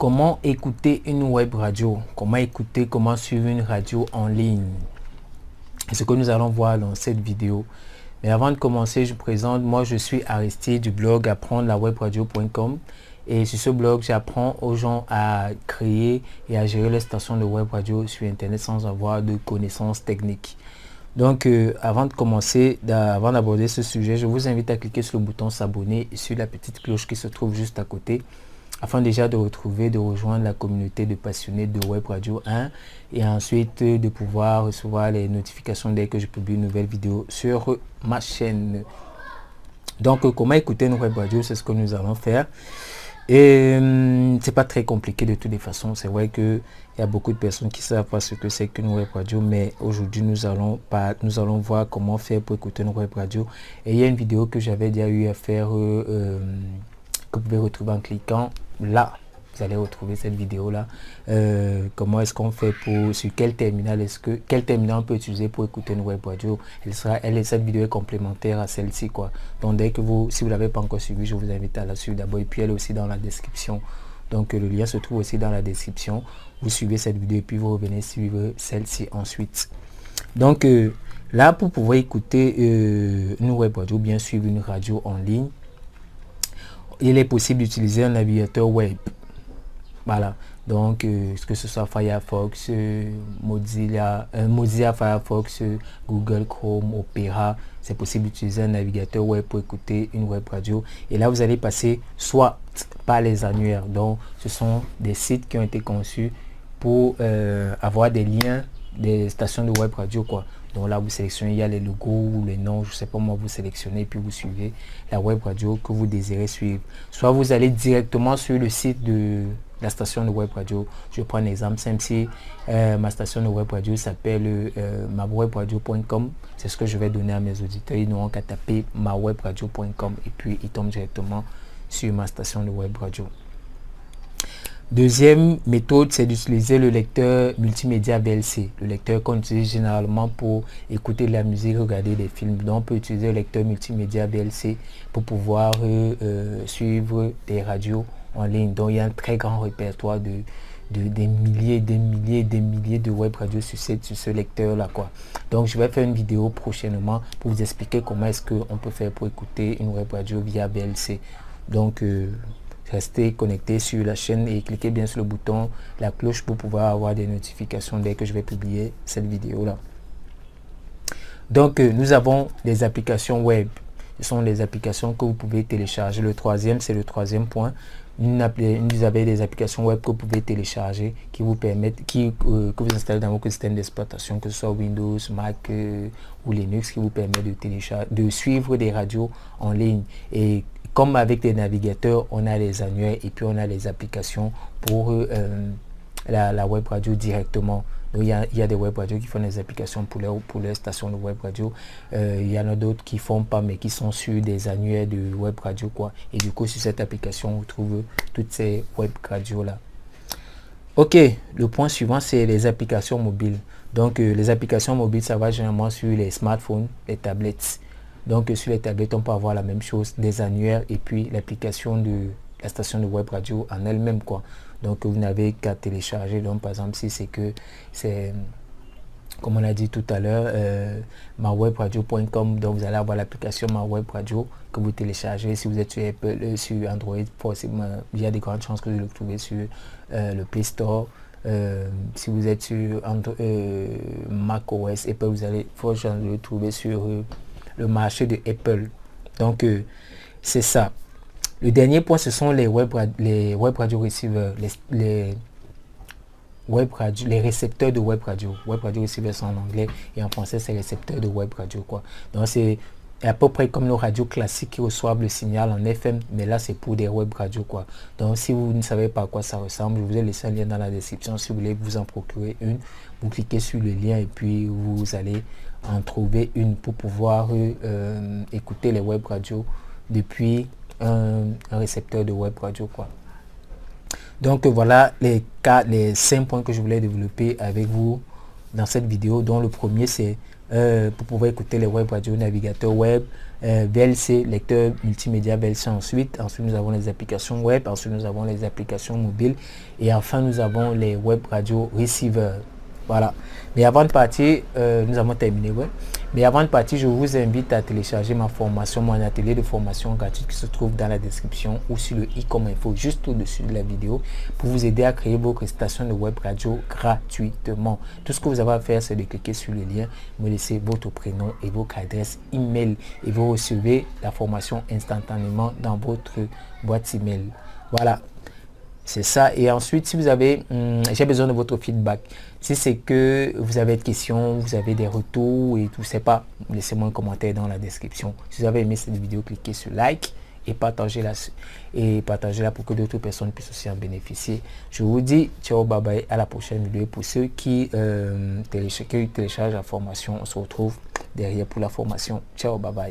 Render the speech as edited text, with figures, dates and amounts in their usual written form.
Comment écouter une web radio? Comment suivre une radio en ligne? C'est ce que nous allons voir dans cette vidéo. Mais avant de commencer, je vous présente, moi je suis Aristide du blog apprendre-la-web-radio.com et sur ce blog, j'apprends aux gens à créer et à gérer les stations de web radio sur internet sans avoir de connaissances techniques. Donc avant de commencer, avant d'aborder ce sujet, je vous invite à cliquer sur le bouton s'abonner et sur la petite cloche qui se trouve juste à côté, afin déjà de rejoindre la communauté de passionnés de Web Radio 1 et ensuite de pouvoir recevoir les notifications dès que je publie une nouvelle vidéo sur ma chaîne. Donc comment écouter une web radio, c'est ce que nous allons faire. Et c'est pas très compliqué de toutes les façons. C'est vrai qu'il y a beaucoup de personnes qui savent pas ce que c'est qu'une web radio, mais aujourd'hui nous allons voir comment faire pour écouter une web radio. Et il y a une vidéo que j'avais déjà eu à faire que vous pouvez retrouver en cliquant là. Vous allez retrouver cette vidéo là. Comment est-ce qu'on fait sur quel terminal on peut utiliser pour écouter une web radio. Cette vidéo est complémentaire à celle-ci quoi. Donc dès que si vous l'avez pas encore suivi, je vous invite à la suivre d'abord et puis elle est aussi dans la description. Donc le lien se trouve aussi dans la description. Vous suivez cette vidéo et puis vous revenez suivre celle-ci ensuite. Donc là pour pouvoir écouter une web radio, bien suivre une radio en ligne, il est possible d'utiliser un navigateur web. Voilà, donc que ce soit Firefox, Mozilla Firefox, Google Chrome, Opera, c'est possible d'utiliser un navigateur web pour écouter une web radio. Et là, vous allez passer soit par les annuaires. Donc, ce sont des sites qui ont été conçus pour avoir des liens des stations de web radio quoi. Donc là vous sélectionnez, il y a les logos ou les noms, je sais pas moi, vous sélectionnez et puis vous suivez la web radio que vous désirez suivre. Soit vous allez directement sur le site de la station de web radio. Je prends un exemple simple, si ma station de web radio s'appelle mawebradio.com, c'est ce que je vais donner à mes auditeurs. Ils n'auront qu'à taper mawebradio.com et puis ils tombent directement sur ma station de web radio. Deuxième méthode, c'est d'utiliser le lecteur multimédia VLC, le lecteur qu'on utilise généralement pour écouter de la musique, regarder des films. Donc on peut utiliser le lecteur multimédia VLC pour pouvoir suivre des radios en ligne. Donc il y a un très grand répertoire des milliers de web radios sur ce lecteur là quoi. Donc je vais faire une vidéo prochainement pour vous expliquer comment est-ce qu'on peut faire pour écouter une web radio via VLC. Donc restez connecté sur la chaîne et cliquez bien sur le bouton, la cloche pour pouvoir avoir des notifications dès que je vais publier cette vidéo là. Donc nous avons des applications web. Ce sont les applications que vous pouvez télécharger. Le troisième, c'est le troisième point. Vous avez des applications web que vous pouvez télécharger qui vous permettent, que vous installez dans votre système d'exploitation, que ce soit Windows, Mac ou Linux, qui vous permet de suivre des radios en ligne. Et comme avec les navigateurs, on a les annuaires et puis on a les applications pour la web radio directement. Donc, il y a des web radios qui font des applications pour leur station de web radio. Il y en a d'autres qui font pas mais qui sont sur des annuaires de web radio quoi. Et du coup sur cette application on trouve toutes ces web radios là. Ok, le point suivant c'est les applications mobiles. Donc les applications mobiles ça va généralement sur les smartphones, les tablettes. Donc sur les tablettes on peut avoir la même chose, des annuaires et puis l'application de la station de web radio en elle-même quoi. Donc vous n'avez qu'à télécharger. Donc par exemple si c'est comme on a dit tout à l'heure mawebradio.com, donc vous allez avoir l'application mawebradio que vous téléchargez. Si vous êtes sur Apple, sur Android, forcément il y a des grandes chances que vous le trouvez sur le Play Store. Si vous êtes sur Mac OS, Apple, vous allez forcément le trouver sur le marché de Apple. Donc c'est ça. Le dernier point, ce sont les web radio receivers, les récepteurs de web radio. Web radio receivers sont en anglais et en français c'est récepteurs de web radio quoi. Donc c'est à peu près comme nos radios classiques qui reçoivent le signal en FM, mais là c'est pour des web radios quoi. Donc si vous ne savez pas à quoi ça ressemble, je vous ai laissé un lien dans la description. Si vous voulez vous en procurer une, vous cliquez sur le lien et puis vous allez en trouver une pour pouvoir écouter les web radios depuis un récepteur de web radio quoi. Donc voilà les 5 points que je voulais développer avec vous dans cette vidéo, dont le premier c'est pour pouvoir écouter les web radios, navigateurs web, VLC, lecteur multimédia VLC ensuite nous avons les applications web, ensuite nous avons les applications mobiles et enfin nous avons les web radio receivers. Voilà. Mais avant de partir, nous avons terminé. Ouais. Mais avant de partir, je vous invite à télécharger ma formation, mon atelier de formation gratuit qui se trouve dans la description ou sur le i comme info juste au-dessus de la vidéo pour vous aider à créer votre station de web radio gratuitement. Tout ce que vous avez à faire, c'est de cliquer sur le lien, me laisser votre prénom et votre adresse email et vous recevez la formation instantanément dans votre boîte email. Voilà. C'est ça. Et ensuite, si vous avez, j'ai besoin de votre feedback. Si c'est que vous avez des questions, vous avez des retours et tout, c'est pas, laissez-moi un commentaire dans la description. Si vous avez aimé cette vidéo, cliquez sur like et partagez-la pour que d'autres personnes puissent aussi en bénéficier. Je vous dis ciao, bye bye, à la prochaine vidéo. Pour ceux qui téléchargent la formation, on se retrouve derrière pour la formation. Ciao, bye bye.